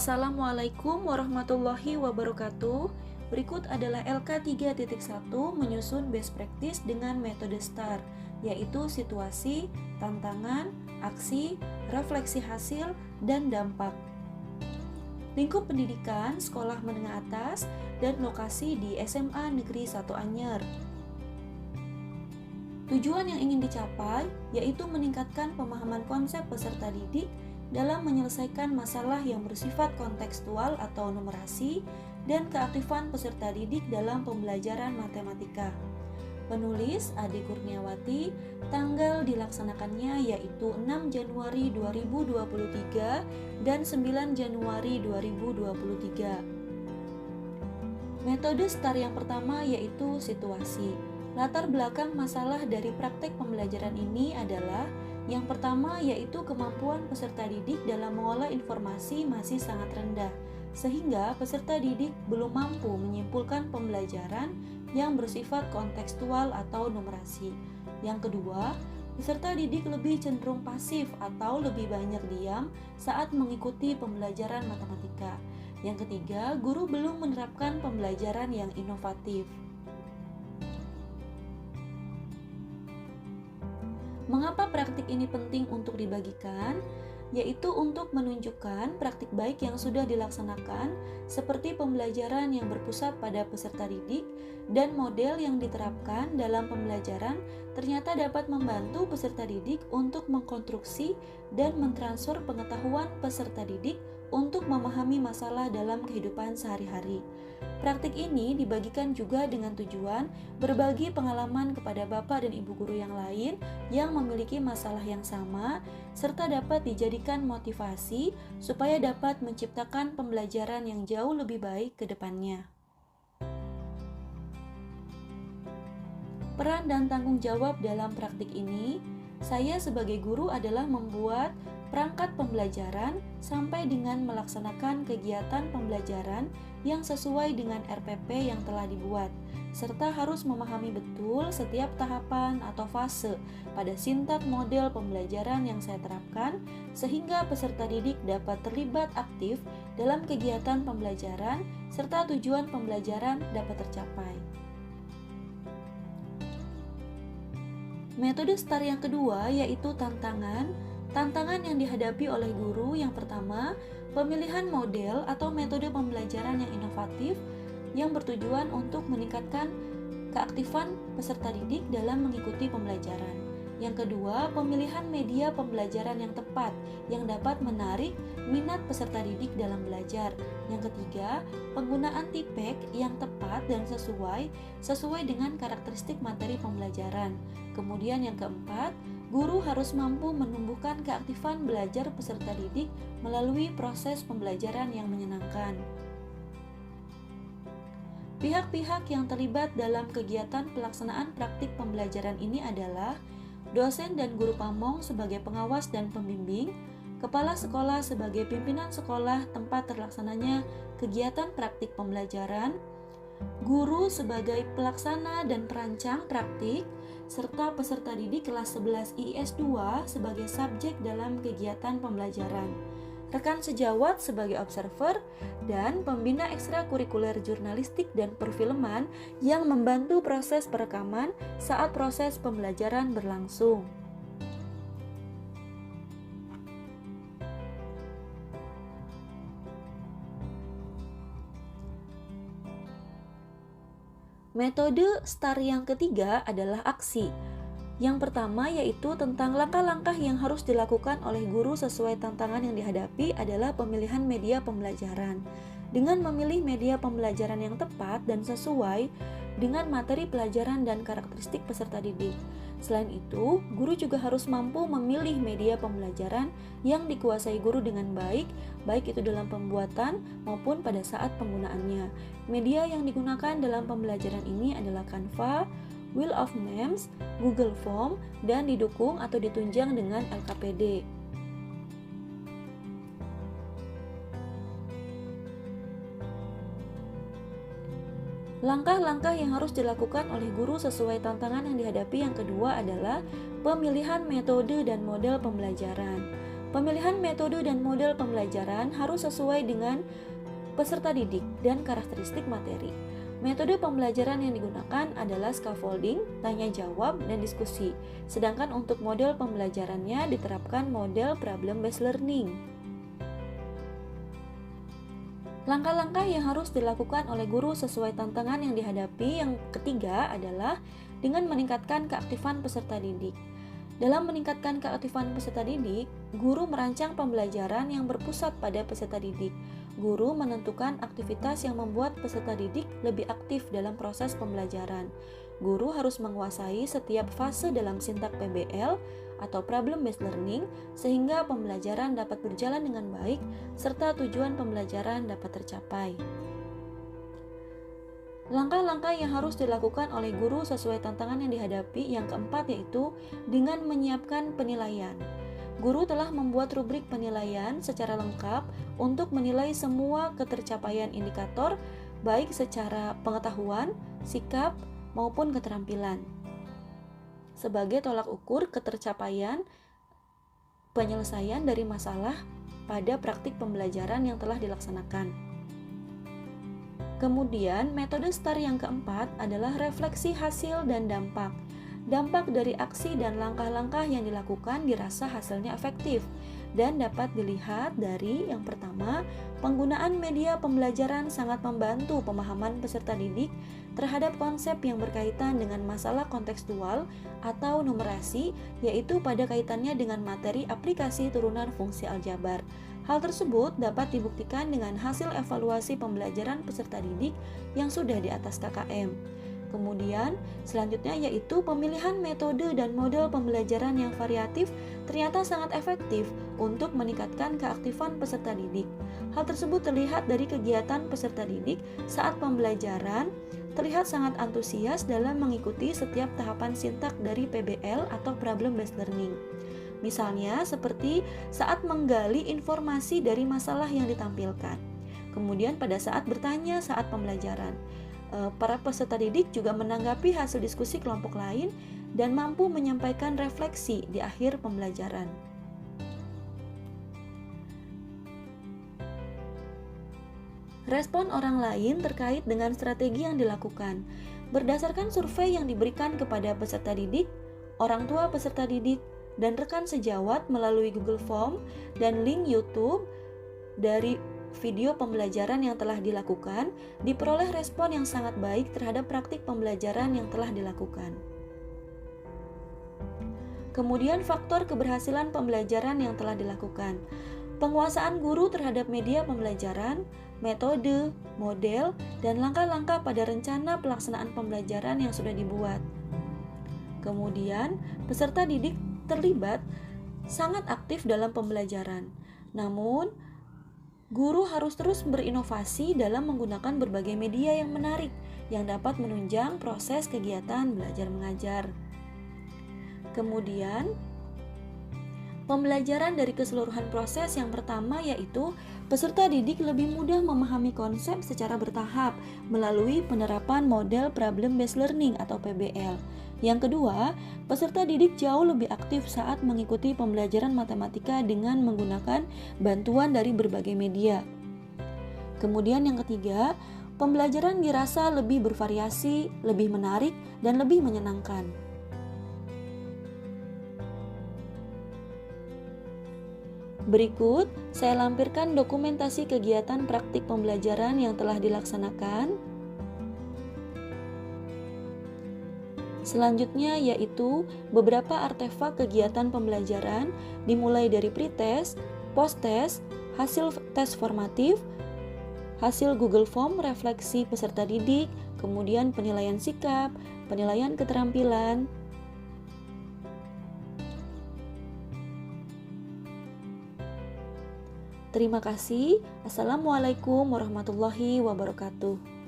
Assalamualaikum warahmatullahi wabarakatuh. Berikut adalah LK 3.1 menyusun best practice dengan metode STAR, yaitu situasi, tantangan, aksi, refleksi hasil, dan dampak. Lingkup pendidikan, sekolah menengah atas, dan lokasi di SMA Negeri 1 Anyer. Tujuan yang ingin dicapai yaitu meningkatkan pemahaman konsep peserta didik dalam menyelesaikan masalah yang bersifat kontekstual atau numerasi dan keaktifan peserta didik dalam pembelajaran matematika. Penulis Ade Kurniawati, tanggal dilaksanakannya yaitu 6 Januari 2023 dan 9 Januari 2023. Metode STAR yang pertama yaitu situasi. Latar belakang masalah dari praktek pembelajaran ini adalah yang pertama yaitu kemampuan peserta didik dalam mengolah informasi masih sangat rendah, sehingga peserta didik belum mampu menyimpulkan pembelajaran yang bersifat kontekstual atau numerasi. Yang kedua, peserta didik lebih cenderung pasif atau lebih banyak diam saat mengikuti pembelajaran matematika. Yang ketiga, guru belum menerapkan pembelajaran yang inovatif. Mengapa praktik ini penting untuk dibagikan? Yaitu untuk menunjukkan praktik baik yang sudah dilaksanakan seperti pembelajaran yang berpusat pada peserta didik dan model yang diterapkan dalam pembelajaran ternyata dapat membantu peserta didik untuk mengkonstruksi dan mentransfer pengetahuan peserta didik untuk memahami masalah dalam kehidupan sehari-hari. Praktik ini dibagikan juga dengan tujuan berbagi pengalaman kepada Bapak dan Ibu guru yang lain yang memiliki masalah yang sama, serta dapat dijadikan motivasi supaya dapat menciptakan pembelajaran yang jauh lebih baik ke depannya. Peran dan tanggung jawab dalam praktik ini, saya sebagai guru adalah membuat perangkat pembelajaran sampai dengan melaksanakan kegiatan pembelajaran yang sesuai dengan RPP yang telah dibuat, serta harus memahami betul setiap tahapan atau fase pada sintak model pembelajaran yang saya terapkan, sehingga peserta didik dapat terlibat aktif dalam kegiatan pembelajaran, serta tujuan pembelajaran dapat tercapai. Metode STAR yang kedua yaitu tantangan. Tantangan yang dihadapi oleh guru yang pertama, pemilihan model atau metode pembelajaran yang inovatif yang bertujuan untuk meningkatkan keaktifan peserta didik dalam mengikuti pembelajaran. Yang kedua, pemilihan media pembelajaran yang tepat yang dapat menarik minat peserta didik dalam belajar. Yang ketiga, penggunaan tipek yang tepat dan sesuai dengan karakteristik materi pembelajaran. Kemudian yang keempat, guru harus mampu menumbuhkan keaktifan belajar peserta didik melalui proses pembelajaran yang menyenangkan. Pihak-pihak yang terlibat dalam kegiatan pelaksanaan praktik pembelajaran ini adalah dosen dan guru pamong sebagai pengawas dan pembimbing, kepala sekolah sebagai pimpinan sekolah tempat terlaksananya kegiatan praktik pembelajaran, guru sebagai pelaksana dan perancang praktik, serta peserta didik kelas 11 IS2 sebagai subjek dalam kegiatan pembelajaran, rekan sejawat sebagai observer, dan pembina ekstrakurikuler jurnalistik dan perfilman yang membantu proses perekaman saat proses pembelajaran berlangsung. Metode STAR yang ketiga adalah aksi. Yang pertama yaitu tentang langkah-langkah yang harus dilakukan oleh guru sesuai tantangan yang dihadapi adalah pemilihan media pembelajaran. Dengan memilih media pembelajaran yang tepat dan sesuai dengan materi pelajaran dan karakteristik peserta didik. Selain itu, guru juga harus mampu memilih media pembelajaran yang dikuasai guru dengan baik itu dalam pembuatan maupun pada saat penggunaannya. Media yang digunakan dalam pembelajaran ini adalah Canva, Wheel of Names, Google Form, dan didukung atau ditunjang dengan LKPD. Langkah-langkah yang harus dilakukan oleh guru sesuai tantangan yang dihadapi yang kedua adalah pemilihan metode dan model pembelajaran. Pemilihan metode dan model pembelajaran harus sesuai dengan peserta didik dan karakteristik materi. Metode pembelajaran yang digunakan adalah scaffolding, tanya jawab, dan diskusi. Sedangkan untuk model pembelajarannya diterapkan model problem based learning. Langkah-langkah yang harus dilakukan oleh guru sesuai tantangan yang dihadapi. Yang ketiga adalah dengan meningkatkan keaktifan peserta didik. Dalam meningkatkan keaktifan peserta didik, guru merancang pembelajaran yang berpusat pada peserta didik. Guru menentukan aktivitas yang membuat peserta didik lebih aktif dalam proses pembelajaran. Guru harus menguasai setiap fase dalam sintak PBL atau problem based learning sehingga pembelajaran dapat berjalan dengan baik serta tujuan pembelajaran dapat tercapai. Langkah-langkah yang harus dilakukan oleh guru sesuai tantangan yang dihadapi. Yang keempat yaitu dengan menyiapkan penilaian. Guru telah membuat rubrik penilaian secara lengkap untuk menilai semua ketercapaian indikator baik secara pengetahuan, sikap, maupun keterampilan. Sebagai tolak ukur ketercapaian penyelesaian dari masalah pada praktik pembelajaran yang telah dilaksanakan. Kemudian, metode STAR yang keempat adalah refleksi hasil dan dampak. Dampak dari aksi dan langkah-langkah yang dilakukan dirasa hasilnya efektif dan dapat dilihat dari yang pertama, penggunaan media pembelajaran sangat membantu pemahaman peserta didik terhadap konsep yang berkaitan dengan masalah kontekstual atau numerasi, yaitu pada kaitannya dengan materi aplikasi turunan fungsi aljabar. Hal tersebut dapat dibuktikan dengan hasil evaluasi pembelajaran peserta didik yang sudah di atas KKM. Kemudian, selanjutnya yaitu pemilihan metode dan model pembelajaran yang variatif ternyata sangat efektif untuk meningkatkan keaktifan peserta didik. Hal tersebut terlihat dari kegiatan peserta didik saat pembelajaran terlihat sangat antusias dalam mengikuti setiap tahapan sintak dari PBL atau problem based learning. Misalnya seperti saat menggali informasi dari masalah yang ditampilkan. Kemudian pada saat bertanya saat pembelajaran, para peserta didik juga menanggapi hasil diskusi kelompok lain dan mampu menyampaikan refleksi di akhir pembelajaran. Respon orang lain terkait dengan strategi yang dilakukan. Berdasarkan survei yang diberikan kepada peserta didik, orang tua peserta didik, dan rekan sejawat melalui Google Form dan link YouTube dari video pembelajaran yang telah dilakukan, diperoleh respon yang sangat baik terhadap praktik pembelajaran yang telah dilakukan. Kemudian faktor keberhasilan pembelajaran yang telah dilakukan. Penguasaan guru terhadap media pembelajaran, metode, model, dan langkah-langkah pada rencana pelaksanaan pembelajaran yang sudah dibuat. Kemudian, peserta didik terlibat sangat aktif dalam pembelajaran. Namun, guru harus terus berinovasi dalam menggunakan berbagai media yang menarik yang dapat menunjang proses kegiatan belajar mengajar. Kemudian, pembelajaran dari keseluruhan proses yang pertama yaitu peserta didik lebih mudah memahami konsep secara bertahap melalui penerapan model problem based learning atau PBL. Yang kedua, peserta didik jauh lebih aktif saat mengikuti pembelajaran matematika dengan menggunakan bantuan dari berbagai media. Kemudian yang ketiga, pembelajaran dirasa lebih bervariasi, lebih menarik, dan lebih menyenangkan. Berikut, saya lampirkan dokumentasi kegiatan praktik pembelajaran yang telah dilaksanakan. Selanjutnya yaitu beberapa artefak kegiatan pembelajaran dimulai dari pretest, post-test, hasil tes formatif, hasil Google Form refleksi peserta didik, kemudian penilaian sikap, penilaian keterampilan. Terima kasih. Assalamualaikum warahmatullahi wabarakatuh.